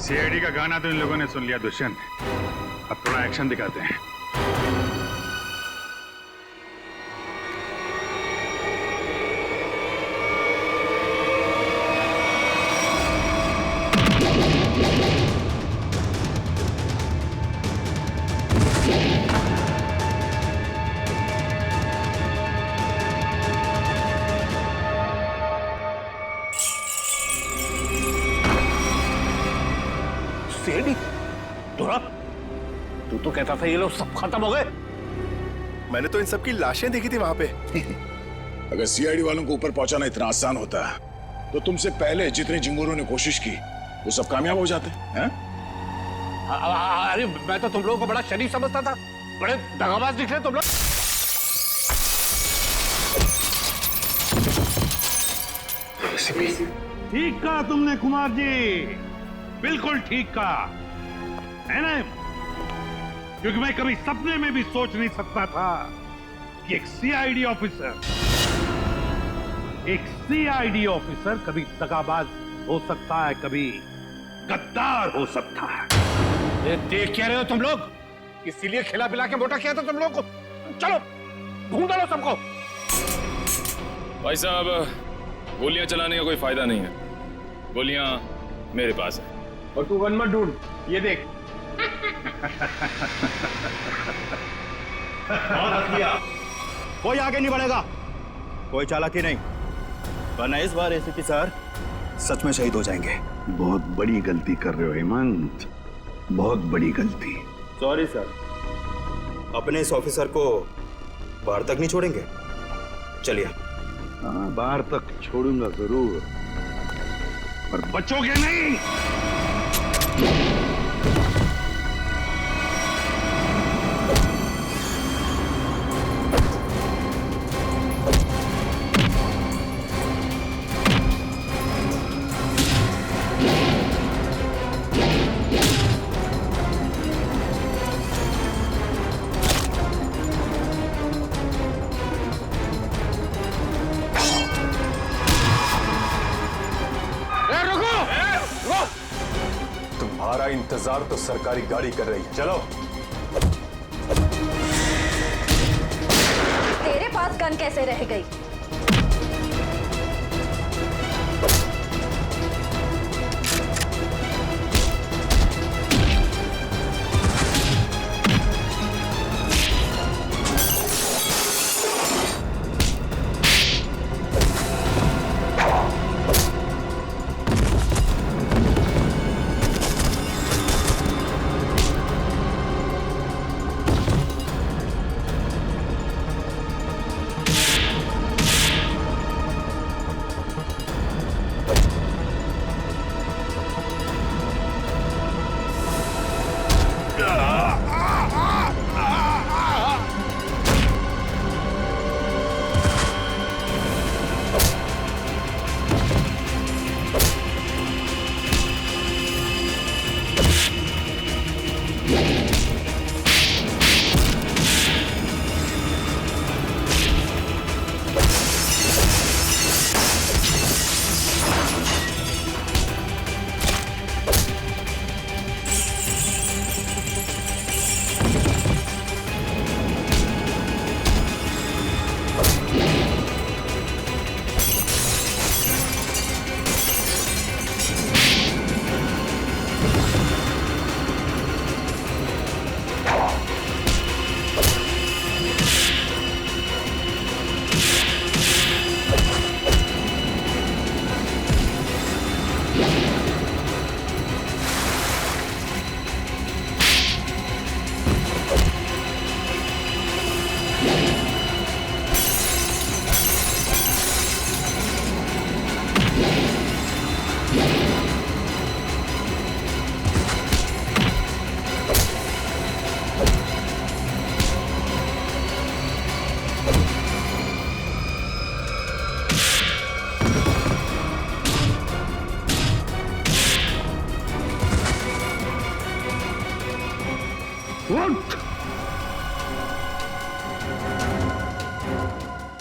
CID का गाना तो इन लोगों ने सुन लिया दुष्यंत। अब थोड़ा एक्शन दिखाते हैं। तू तो कहता था ये लोग सब खत्म हो गए। मैंने तो इन सब की लाशें देखी थी वहां पे। अगर सीआईडी वालों को ऊपर पहुंचाना इतना आसान होता तो तुमसे पहले जितने जिंगूरों ने कोशिश की वो सब कामयाब हो जाते हैं। अरे मैं तो तुम लोगों को बड़ा शरीफ समझता था, बड़े दगाबाज दिख रहे तुम लोग। ठीक कहा तुमने कुमार जी, बिल्कुल ठीक कहा है ना, क्योंकि मैं कभी सपने में भी सोच नहीं सकता था कि एक सीआईडी ऑफिसर कभी दगाबाज हो सकता है, कभी गद्दार हो सकता है। ये देख क्या रहे हो तुम लोग? इसीलिए खिला पिला के मोटा किया था तुम लोग को। चलो ढूंढ लो सबको। भाई साहब, गोलियां चलाने का कोई फायदा नहीं है, गोलियां मेरे पास है। और तू गन मत ढूंढ, ये देख। कोई आगे नहीं बढ़ेगा, कोई चालाकी नहीं, वरना इस बार एसीपी सर सच में शहीद हो जाएंगे। बहुत बड़ी गलती कर रहे हो हेमंत, बहुत बड़ी गलती। सॉरी सर, अपने इस ऑफिसर को बाहर तक नहीं छोड़ेंगे। चलिए। हाँ, बाहर तक छोड़ूंगा जरूर, पर बचोगे नहीं। तुम्हारा इंतजार तो सरकारी गाड़ी कर रही है, चलो। तेरे पास गन कैसे रह गई?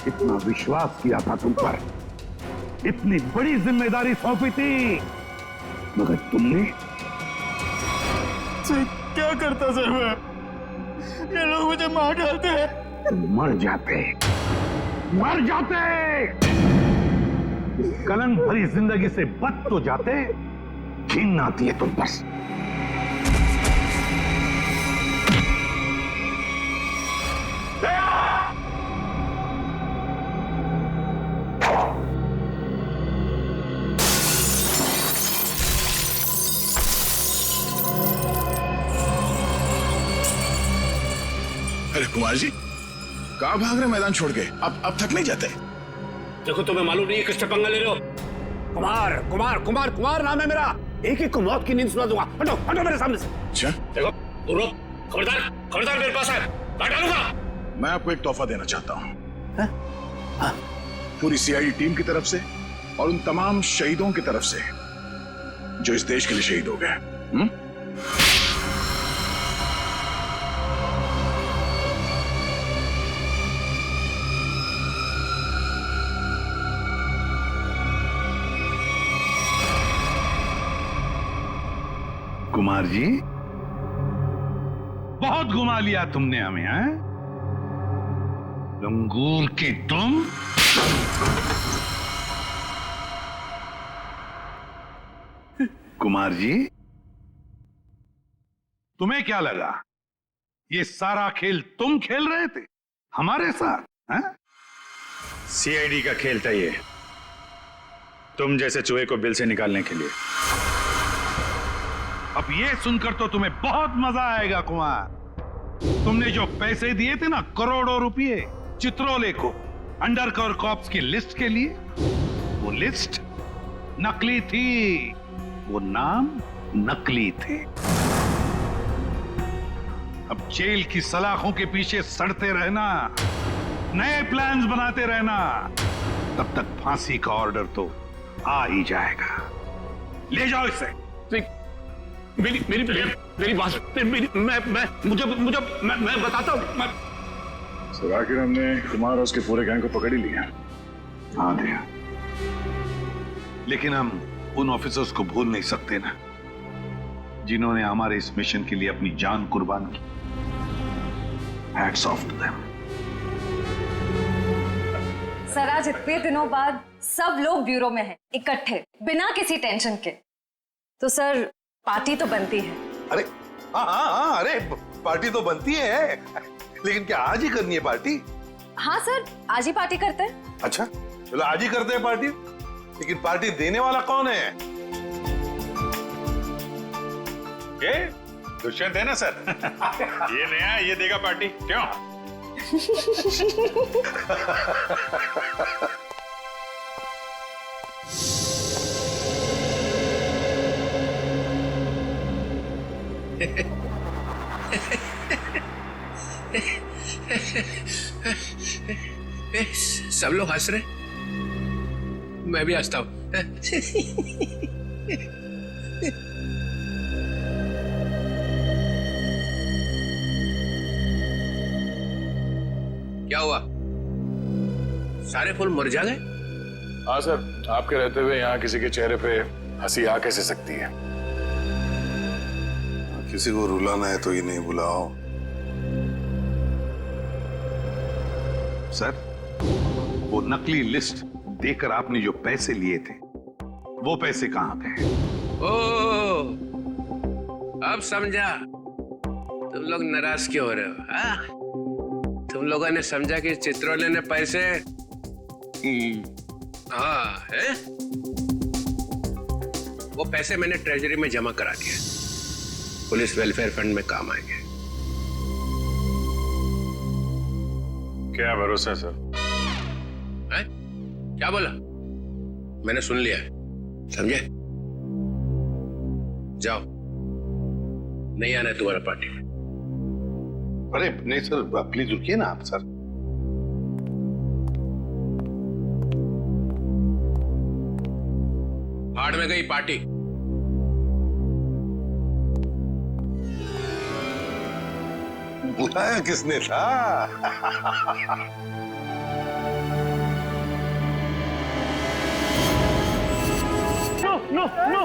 इतना विश्वास किया था तुम पर, इतनी बड़ी जिम्मेदारी सौंपी थी, मगर तुमने सर क्या करता सर मैं? ये लोग मुझे मार डालते हैं। मर जाते, मर जाते। कलंक भरी जिंदगी से बच तो जाते, घिन आती है तुम बस। अरे कुमार जी, कहाँ भाग रहे मैदान छोड़ के? अब थक नहीं जाते? देखो तुम्हें मालूम नहीं है किससे पंगा ले रहे हो? कुमार कुमार कुमार कुमार नाम है मेरा। एक एक को मौत की नींद सुना दूंगा। हटो हटो मेरे सामने से। अच्छा, देखो तू रुक, खबरदार खबरदार मेरे पास है, काट डालूंगा। मैं आपको एक तोहफा देना चाहता हूँ, पूरी सीआईडी टीम की तरफ से और उन तमाम शहीदों की तरफ से जो इस देश के लिए शहीद हो गए। कुमार जी, बहुत घुमा लिया तुमने हमें, हैं? लंगूर की तुम। कुमार जी, तुम्हें क्या लगा ये सारा खेल तुम खेल रहे थे हमारे साथ? हैं? सीआईडी का खेल था ये, तुम जैसे चूहे को बिल से निकालने के लिए। अब ये सुनकर तो तुम्हें बहुत मजा आएगा कुमार। तुमने जो पैसे दिए थे ना, करोड़ों रुपए चित्रोले को अंडरकवर कॉप्स की लिस्ट के लिए, वो लिस्ट नकली थी, वो नाम नकली थे। अब जेल की सलाखों के पीछे सड़ते रहना, नए प्लान्स बनाते रहना, तब तक फांसी का ऑर्डर तो आ ही जाएगा। ले जाओ इसे। मेरी मेरी मेरी बात, मैं बताता हूँ। सर, आखिर हमने कुमार और उसके पूरे गैंग को पकड़ ही लिया। हाँ दिया, लेकिन हम उन ऑफिसर्स को भूल नहीं सकते ना, जिन्होंने हमारे इस मिशन के लिए अपनी जान कुर्बान की। Hats off to them. Sir, आज इतने दिनों बाद सब लोग ब्यूरो में हैं, इकट्ठे, बिना किसी टेंशन के। तो सर, पार्टी तो बनती है। अरे हाँ, अरे पार्टी तो बनती है, लेकिन क्या आज ही करनी है पार्टी? हाँ सर, आज ही पार्टी करते हैं। अच्छा चलो आज ही करते हैं पार्टी, लेकिन पार्टी देने वाला कौन है? ये दुष्यंत है ना सर। ये नया, ये देगा पार्टी, क्यों? सब लोग हंस रहे, मैं भी हंसता हूं। क्या हुआ? सारे फूल मुरझा गए? हाँ सर, आपके रहते हुए यहाँ किसी के चेहरे पे हंसी आ कैसे सकती है? किसी को रुलाना है तो ये नहीं बुलाओ। सर, वो नकली लिस्ट देकर आपने जो पैसे लिए थे, वो पैसे कहां गए? ओ, अब समझा तुम लोग नाराज क्यों हो रहे हो? हाँ, तुम लोगों ने समझा कि चित्रोले ने पैसे हाँ है? वो पैसे मैंने ट्रेजरी में जमा करा दिए, पुलिस वेलफेयर फंड में काम आएंगे। क्या भरोसा है सर? है? क्या बोला? मैंने सुन लिया, समझे? जाओ, नहीं आना है तुम्हारा पार्टी में। अरे नहीं सर, प्लीज रुकिए ना आप सर। भाड़ में गई पार्टी। बुलाया किसने था? No no no.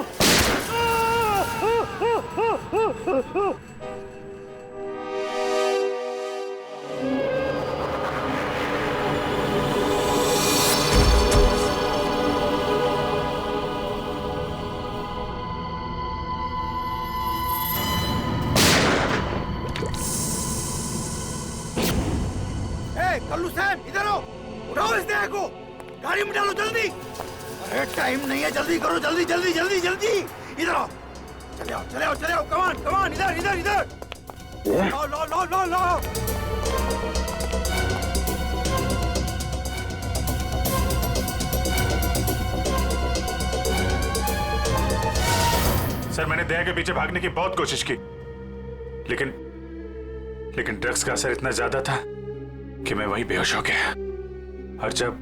कल्लू साहब इधर आओ, उठाओ इस देह को, गाड़ी में डालो जल्दी। अरे टाइम नहीं है, जल्दी करो, जल्दी जल्दी जल्दी जल्दी। इधर आओ, चले आओ चले आओ चले आओ, कमान कमान, इधर इधर इधर। लो लो लो लो लो। सर मैंने दया के पीछे भागने की बहुत कोशिश की, लेकिन ड्रग्स का असर इतना ज्यादा था कि मैं वहीं बेहोश हो गया। और जब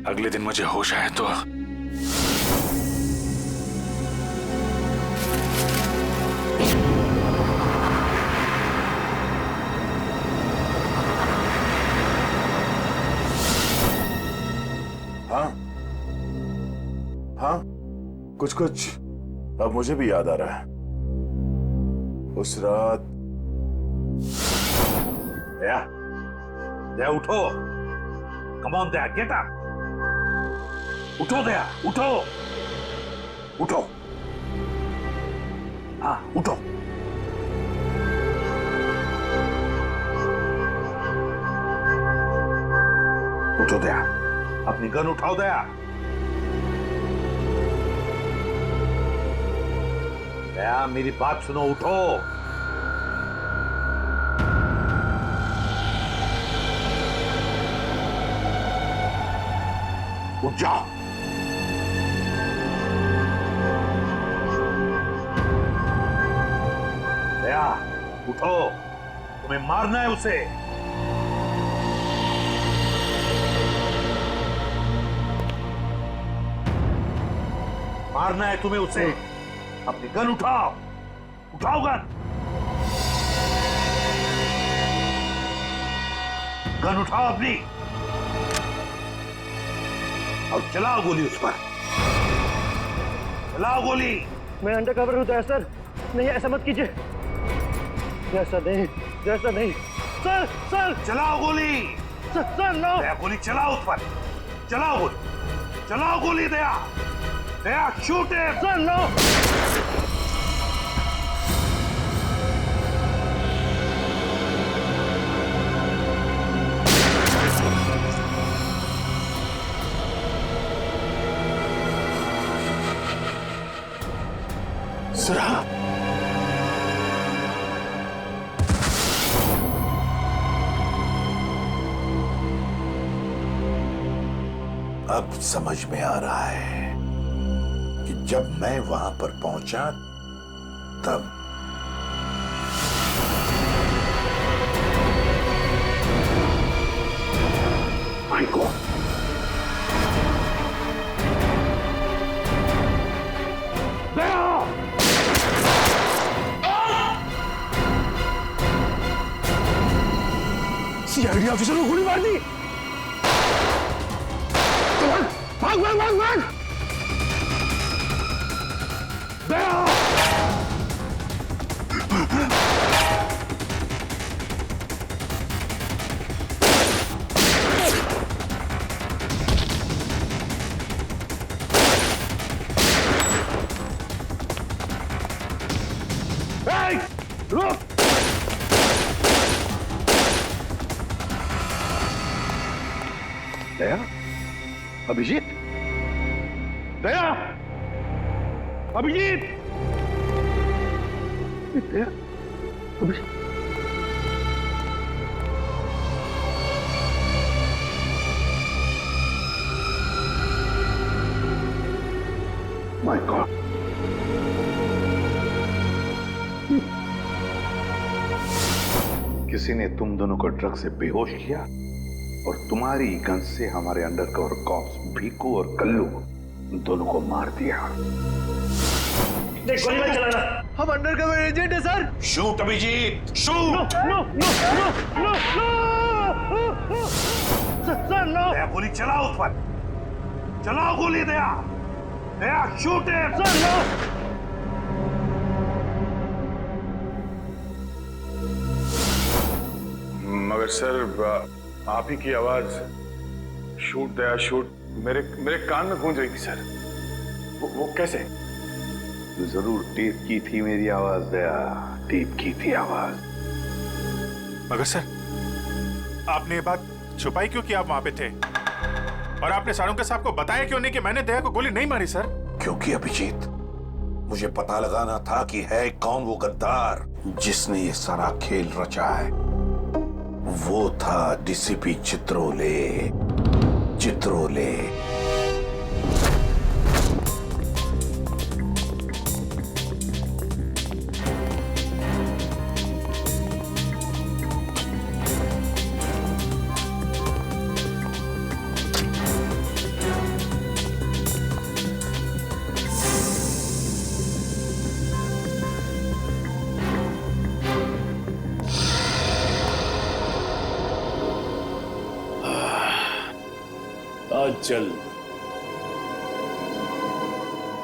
अगले दिन मुझे होश आया तो हाँ हाँ, कुछ कुछ अब मुझे भी याद आ रहा है। उस रात दया उठो, come on Daya, get up, उठो दया, उठो उठो, हाँ उठो। उठो दया, अपनी गन उठाओ दया। दया मेरी बात सुनो, उठो। उठ जाओ। दया उठो, तुम्हें मारना है उसे। मारना है तुम्हें उसे। अपनी गन उठाओ, उठाओ गन, गन उठाओ अपनी और चलाओ गोली उस पर, चलाओ गोली। मैं अंडर कवर हूँ दया सर, नहीं ऐसा मत कीजिए। जैसा नहीं, जैसा नहीं सर, सर चलाओ गोली, सर नो। दया गोली चलाओ उस पर, चलाओ गोली, चलाओ गोली। Daya, Daya shoot him. Sir no. सरा, अब समझ में आ रहा है कि जब मैं वहां पर पहुंचा तब माय गॉड, सीआईडी ऑफिसर को गोली मार दी। भाग भाग भाग भाग। दया, रुक। दया, अभिजीत, दया, अभिजीत, दया, अभिजीत। माय गॉड, किसी ने तुम दोनों को ड्रग से बेहोश किया और तुम्हारी गन से हमारे अंडरकवर कॉप्स भीकू और कल्लू दोनों को मार दिया। गोली मत चलाना, हम अंडरकवर एजेंट है sir. Shoot Abhijeet, shoot. No no no no no sir no. Daya गोली चलाओ उस पर, चलाओ गोली। Daya, Daya shoot him. Sir no. Sir आप ही की आवाज शूट दया शूट मेरे मेरे कान में गूंज रही थी सर। वो कैसे? जरूर टेप की थी मेरी आवाज दया, टेप की थी आवाज। मगर सर आपने ये बात छुपाई क्यों कि आप वहां पे थे? और आपने सारंग साहब को बताया क्यों नहीं कि मैंने दया को गोली नहीं मारी सर? क्योंकि अभिजीत, मुझे पता लगाना था कि है कौन वो गद्दार जिसने ये सारा खेल रचा है। वो था डीसीपी चित्रोले। चित्रोले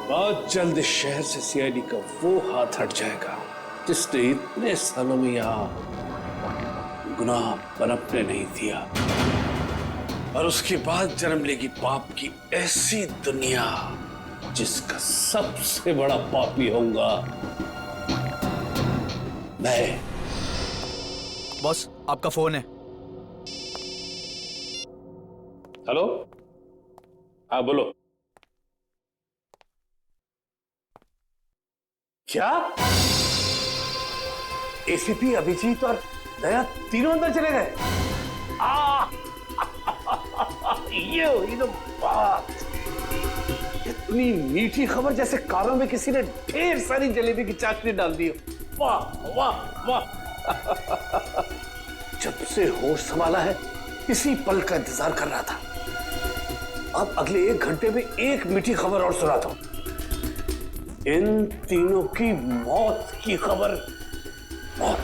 बहुत जल्द इस शहर से सीआईडी का वो हाथ हट जाएगा जिसने इतने सालों में यहाँ गुनाह पनपने नहीं दिया, और उसके बाद जन्म लेगी पाप की ऐसी दुनिया जिसका सबसे बड़ा पापी होऊंगा मैं। बॉस आपका फोन है। हेलो, हाँ बोलो। क्या एसीपी अभिजीत और दया तीनों अंदर चले गए? ये हुई ना बात। इतनी मीठी खबर जैसे कानों में किसी ने ढेर सारी जलेबी की चाशनी डाल दी। वाह वाह वाह। जब से होश संभाला है इसी पल का इंतजार कर रहा था। अब अगले 1 घंटे में एक मीठी खबर और सुनाता हूं। इन तीनों की मौत की खबर। मौत।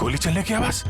गोली चलने की आवाज।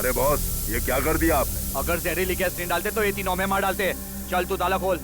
अरे बॉस, ये क्या कर दिया आपने? अगर जहरीली गैस नहीं डालते तो ये तीनों में मार डालते। चल तू ताला खोल।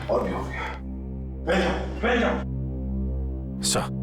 और भी हो गया। सर,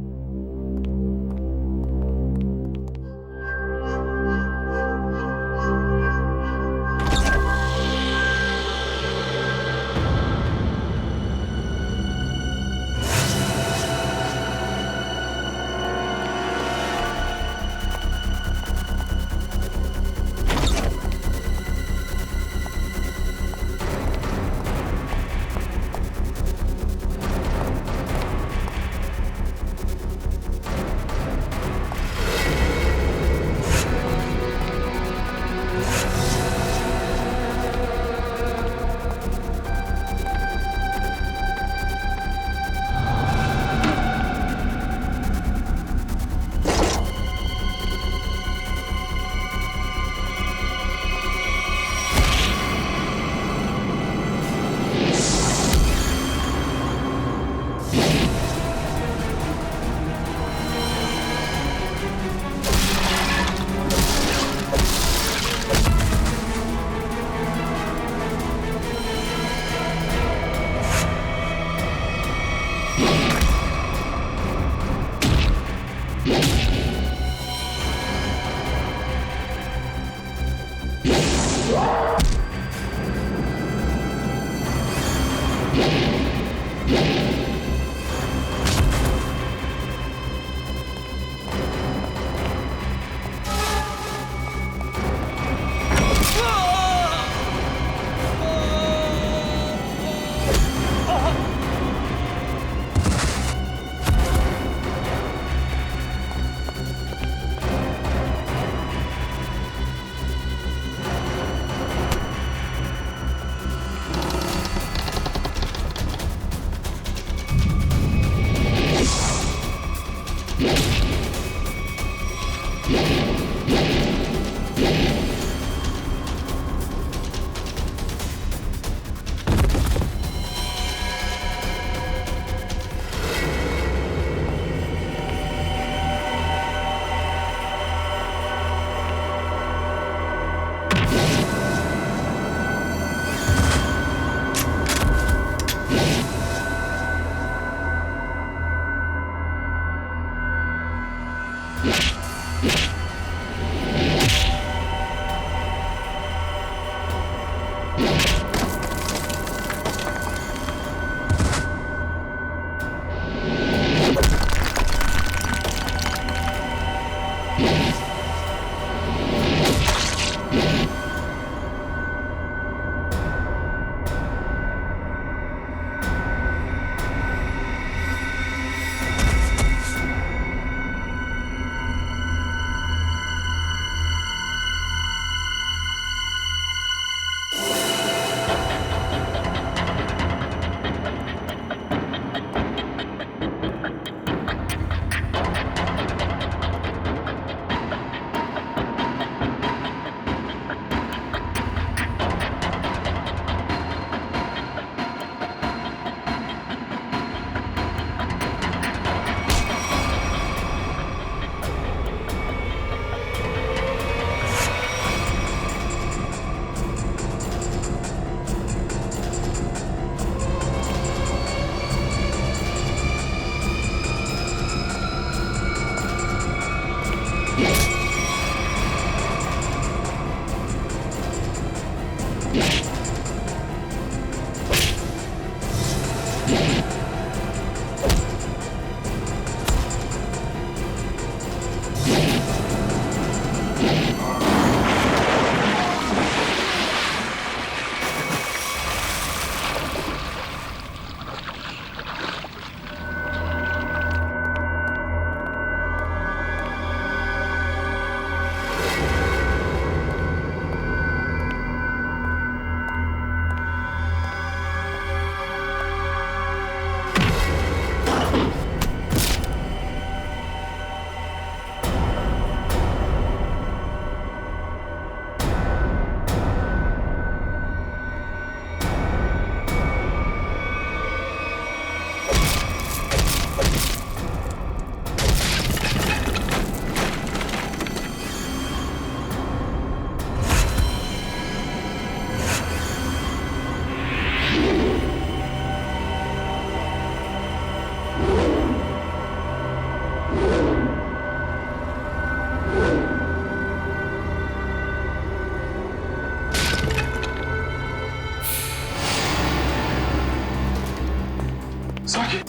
सर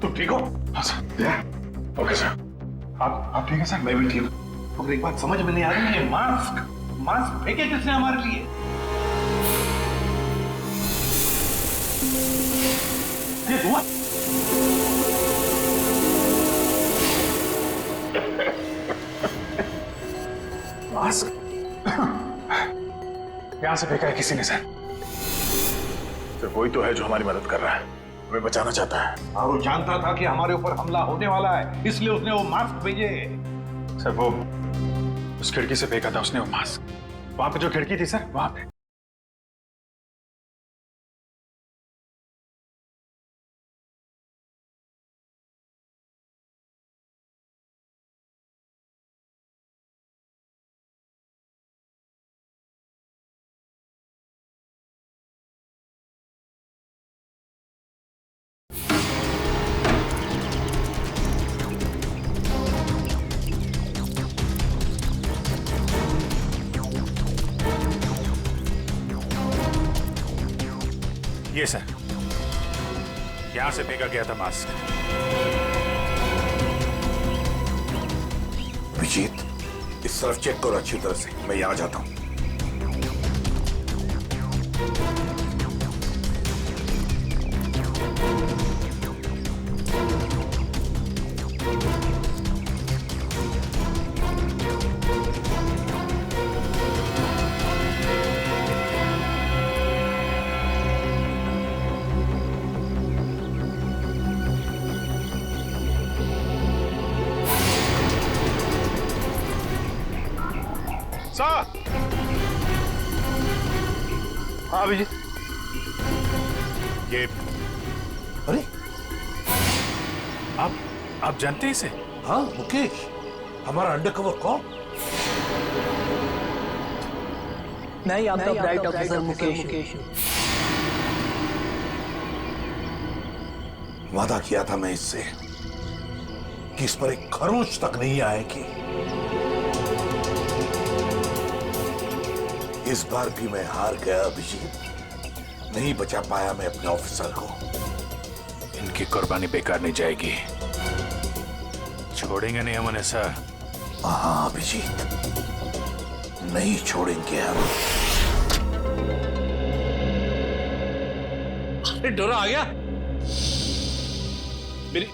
तुम ठीक हो? हाँ सर। Okay sir. आप ठीक है सर? मैं भी ठीक हूँ। तो एक बात समझ में नहीं आ रही, ये मास्क फेंके किसने हमारे लिए? ये हुआ मास्क यहां से फेंका है किसी ने सर। सिर्फ वही तो है जो हमारी मदद कर रहा है, हमें बचाना चाहता है। और वो जानता था कि हमारे ऊपर हमला होने वाला है, इसलिए उसने वो मास्क भेजे। सर वो उस खिड़की से फेंका था उसने वो मास्क, वहां पे जो खिड़की थी सर वहां पे। ये सर यहां से फेंका गया था मास्क। अभिजीत, इस तरफ चेक करो अच्छी तरह से, मैं यहां जाता हूं। हाँ अभिजीत, ये अरे आप जानते हैं इसे? हाँ मुकेश, हमारा अंडरकवर कौन? मैं ही आपका ब्राइट ऑफिसर मुकेश। वादा किया था मैं इससे कि इस पर एक खरोंच तक नहीं आएगी। इस बार भी मैं हार गया अभिजीत, नहीं बचा पाया मैं अपने ऑफिसर को। इनकी कुर्बानी बेकार नहीं जाएगी, छोड़ेंगे नहीं हम उन्हें सर। हाँ अभिजीत, नहीं छोड़ेंगे हम। अरे डोरा आ गया। मेरी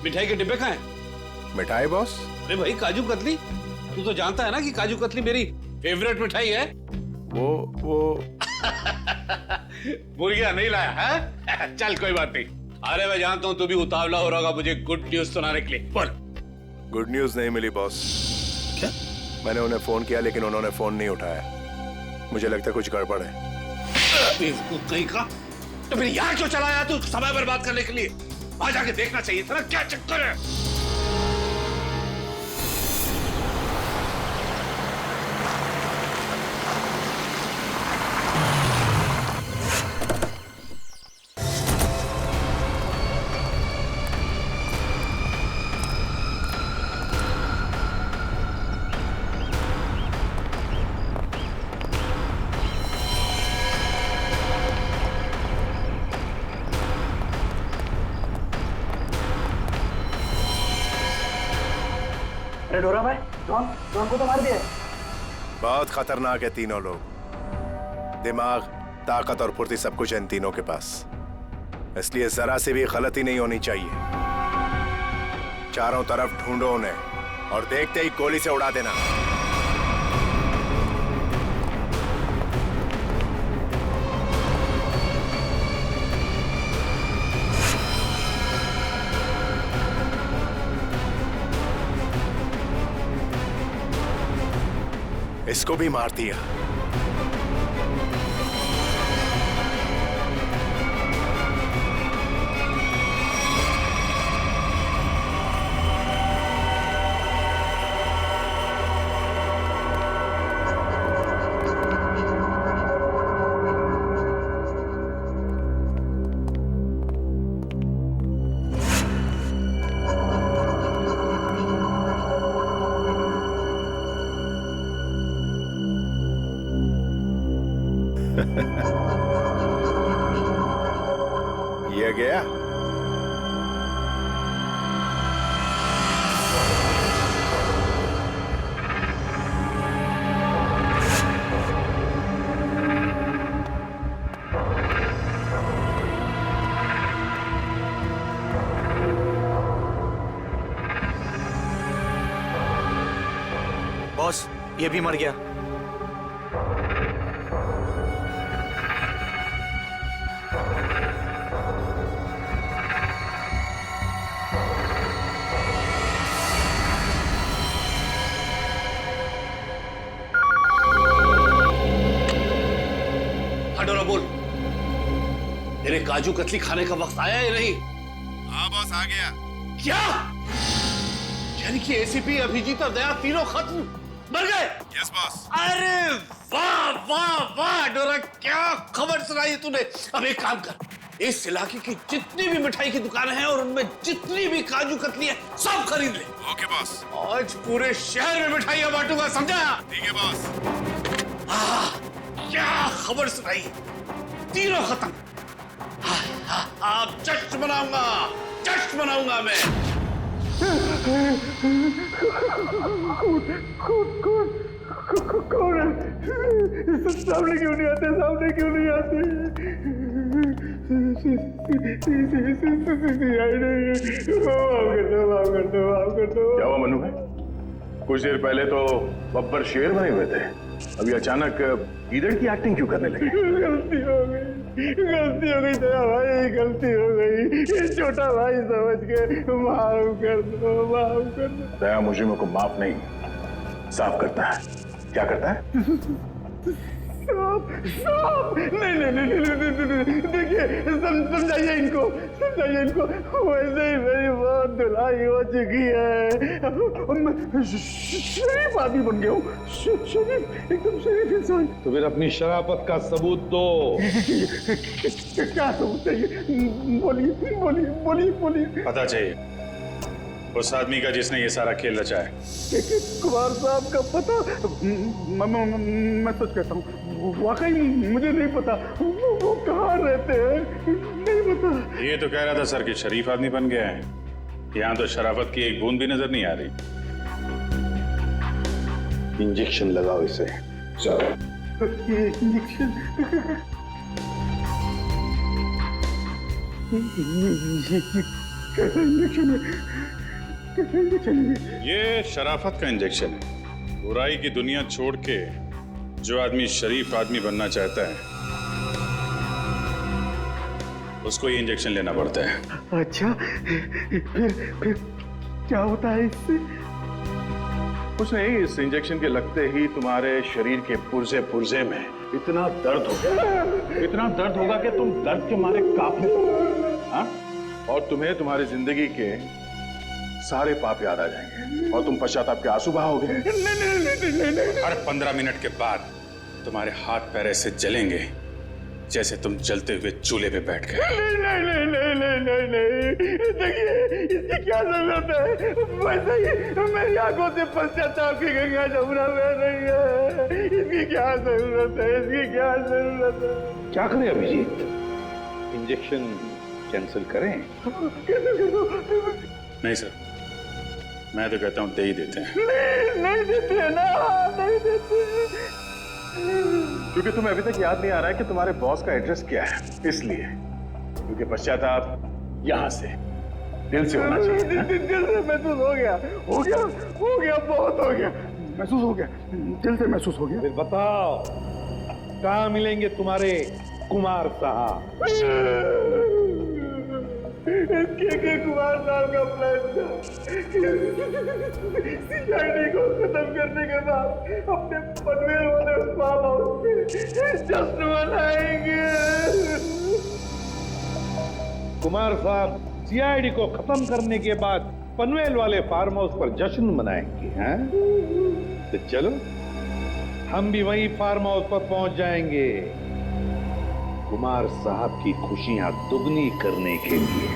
मिठाई के डिब्बे कहाँ हैं? मिठाई बॉस? अरे भाई काजू कतली, तू तो जानता है ना कि काजू कतली मेरी फेवरेट मिठाई है। वो भूल गया, नहीं लाया है? चल कोई बात नहीं। अरे मैं जानता हूँ तू भी उतावला हो रहा होगा मुझे गुड न्यूज सुनाने के लिए। बोल। गुड न्यूज नहीं मिली बॉस। क्या? मैंने उन्हें फोन किया लेकिन उन्होंने फोन नहीं उठाया। मुझे लगता है कुछ गड़बड़ है। बेवकूफ कहीं का, तो फिर यहाँ क्यों चला आया तू समय बर्बाद करने के लिए? वहां जाके देखना चाहिए था ना क्या चक्कर है। अरे डोरा भाई, डॉन को तो मार दिया। बहुत खतरनाक है तीनों लोग, दिमाग, ताकत और फुर्ती सब कुछ है इन तीनों के पास, इसलिए जरा से भी गलती नहीं होनी चाहिए। चारों तरफ ढूंढो उन्हें और देखते ही गोली से उड़ा देना। इसको भी मार दिया। बॉस, ये भी मर गया। डोरा बोल, तेरे काजू कतली खाने का वक्त आया या नहीं? हाँ बॉस, आ गया। क्या? यानी कि एसीपी, अभिजीत और दया तीनों खत्म, मर गए? Yes boss. अरे वाह वाह वाह डोरा, क्या खबर सुनाई है तूने। अब एक काम कर, इस इलाके की जितनी भी मिठाई की दुकानें हैं और उनमें जितनी भी काजू कतली है सब खरीद ले। Okay boss. आज पूरे शहर में मिठाइयां बांटूंगा, समझा? ठीक है बॉस। क्या खबर सुनाई, तीनों खत्म। आप जश्न मनाऊंगा, जश्न मनाऊंगा मैं। कौन है? सामने क्यों नहीं आते? सामने क्यों नहीं आते? क्या हुआ मनु भाई? कुछ देर पहले तो बब्बर शेर बने हुए थे, अभी अचानक गीदड़ की एक्टिंग क्यों करने लगे? गलती हो गई दया भाई, गलती हो गई। छोटा भाई समझ के माफ कर दो, माफ कर दो। दया मुजरिमों को माफ नहीं, साफ करता है। क्या करता है? नहीं, देखिए, समझाइए इनको, वैसे ही मेरी बहुत धुलाई हो चुकी है। मैं शरीफ आदमी बन गया हूँ, शरीफ, एकदम शरीफ इंसान। तो फिर अपनी शराफत का सबूत दो। क्या सबूत चाहिए? बोलिए। पता चाहिए उस आदमी का जिसने ये सारा खेल रचा है। कुमार साहब का पता? मैं सच कहता हूँ, वाकई मुझे नहीं पता। वो कहाँ रहते हैं, नहीं पता। ये तो कह रहा था सर कि शरीफ आदमी बन गया है। यहाँ तो शराफत की एक बूंद भी नजर नहीं आ रही। इंजेक्शन लगाओ इसे। चलो। इंजेक्शन ये शराफत का इंजेक्शन है। बुराई की दुनिया छोड़ के जो आदमी शरीफ आदमी बनना चाहता है उसको ये इंजेक्शन लेना पड़ता है। अच्छा, फिर क्या होता है इससे? कुछ नहीं, इस इंजेक्शन के लगते ही तुम्हारे शरीर के पुर्जे में इतना दर्द होगा कि तुम दर्द के मारे कांपने लगोगे। हाँ? और तुम्हें तुम्हारी जिंदगी के सारे पाप याद आ जाएंगे और तुम पश्चाताप के आंसू बहाओगे। हर 15 मिनट के बाद तुम्हारे हाथ पैर ऐसे जलेंगे जैसे तुम जलते हुए चूल्हे पे बैठ गए। नहीं, देखिए, इसकी क्या जरूरत है? वैसे ही मेरी आंखों से पश्चाताप की गंगा जमुना बह रही है। इसकी क्या जरूरत है? क्या करें अभिजीत? इंजेक्शन कैंसिल करें? नहीं सर, मैं तो कहता हूँ दे ही देते हैं। नहीं देते ना, नहीं देते। क्योंकि तुम्हें अभी तक याद नहीं आ रहा है कि तुम्हारे बॉस का एड्रेस क्या है, इसलिए। क्योंकि पश्चाताप यहाँ से दिल से होना चाहिए। दिल से महसूस हो गया, बहुत हो गया, महसूस हो गया, दिल से महसूस हो गया। फिर बताओ कहाँ मिलेंगे तुम्हारे कुमार साहब? के कुमार साहब का प्लान था सीआईडी को खत्म करने के बाद अपने पनवेल वाले फार्म हाउस पे जश्न मनाएंगे। कुमार साहब सीआईडी को खत्म करने के बाद पनवेल वाले फार्म हाउस पर जश्न मनाएंगे, हैं? तो चलो हम भी वहीं फार्म हाउस पर पहुंच जाएंगे कुमार साहब की खुशियां दुगनी करने के लिए।